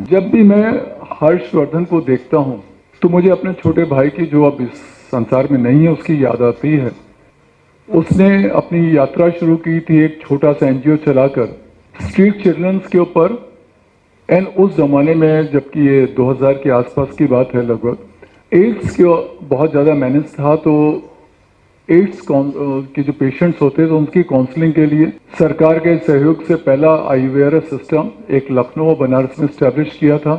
जब भी मैं हर्षवर्धन को देखता हूं तो मुझे अपने छोटे भाई की, जो अब इस संसार में नहीं है, उसकी याद आती है। उसने अपनी यात्रा शुरू की थी एक छोटा सा एनजीओ चलाकर स्ट्रीट चिल्ड्रंस के ऊपर। एंड उस जमाने में, जबकि ये 2000 के आसपास की बात है लगभग, एड्स के बहुत ज़्यादा मैनेज था। तो एड्स के जो पेशेंट्स होते थे उनकी काउंसलिंग के लिए सरकार के सहयोग से पहला आईवीआरएस सिस्टम एक लखनऊ और बनारस में स्टैब्लिश किया था।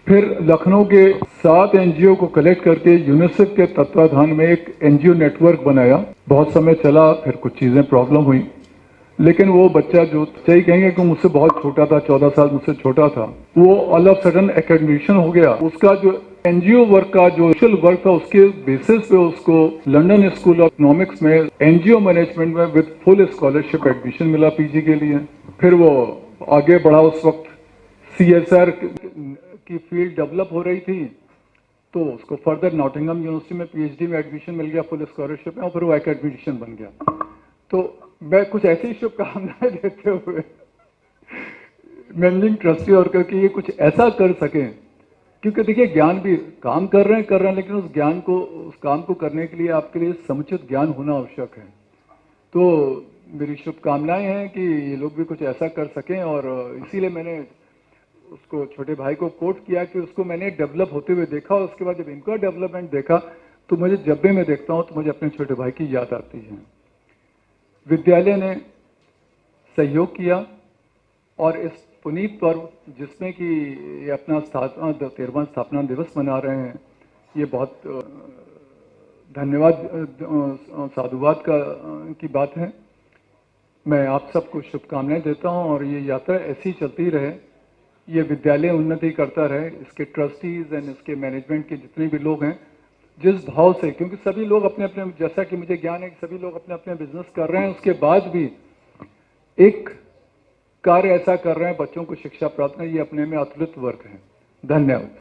फिर लखनऊ के 7 एनजीओ को कलेक्ट करके यूनिसेफ के तत्वाधान में एक एनजीओ नेटवर्क बनाया। बहुत समय चला, फिर कुछ चीज़ें प्रॉब्लम हुई, लेकिन वो बच्चा, जो सही कहेंगे कि मुझसे बहुत छोटा था, 14 साल मुझसे छोटा था, वो ऑल ऑफ सडन एकेडमिशियन हो गया। उसका जो एनजीओ वर्क का जो सोशल वर्क था, उसके बेसिस पे उसको लंदन स्कूल ऑफ इकोनॉमिक्स में एनजीओ मैनेजमेंट में विद फुल स्कॉलरशिप एडमिशन मिला पीजी के लिए। फिर वो आगे बढ़ा। उस वक्त सीएसआर की फील्ड डेवलप हो रही थी, तो उसको फर्दर नॉटिंघम यूनिवर्सिटी में पीएचडी में एडमिशन मिल गया फुल स्कॉलरशिप में, और फिर वो एकेडमिशियन बन गया। तो मैं कुछ ऐसी शुभकामनाएं देते हुए मैनेजिंग ट्रस्टी और कि ये कुछ ऐसा कर सकें, क्योंकि देखिए ज्ञान भी काम कर रहे हैं, लेकिन उस ज्ञान को, उस काम को करने के लिए आपके लिए समुचित ज्ञान होना आवश्यक है। तो मेरी शुभकामनाएं हैं कि ये लोग भी कुछ ऐसा कर सकें। और इसीलिए मैंने उसको, छोटे भाई को कोट किया कि उसको मैंने डेवलप होते हुए देखा, और उसके बाद जब इनका डेवलपमेंट देखा तो मुझे, जब भी मैं देखता हूँ तो मुझे अपने छोटे भाई की याद आती है। विद्यालय ने सहयोग किया, और इस पुनीत पर्व जिसमें कि ये अपना 13वां स्थापना दिवस मना रहे हैं, ये बहुत धन्यवाद, साधुवाद की बात है। मैं आप सबको शुभकामनाएं देता हूं, और ये यात्रा ऐसी चलती रहे, ये विद्यालय उन्नति करता रहे, इसके ट्रस्टीज एंड इसके मैनेजमेंट के जितने भी लोग हैं, जिस भाव से, क्योंकि सभी लोग अपने अपने, जैसा कि मुझे ज्ञान है कि सभी लोग अपने अपने बिजनेस कर रहे हैं, उसके बाद भी एक कार्य ऐसा कर रहे हैं, बच्चों को शिक्षा प्राप्त करना, ये अपने में अतुलित वर्क है। धन्यवाद।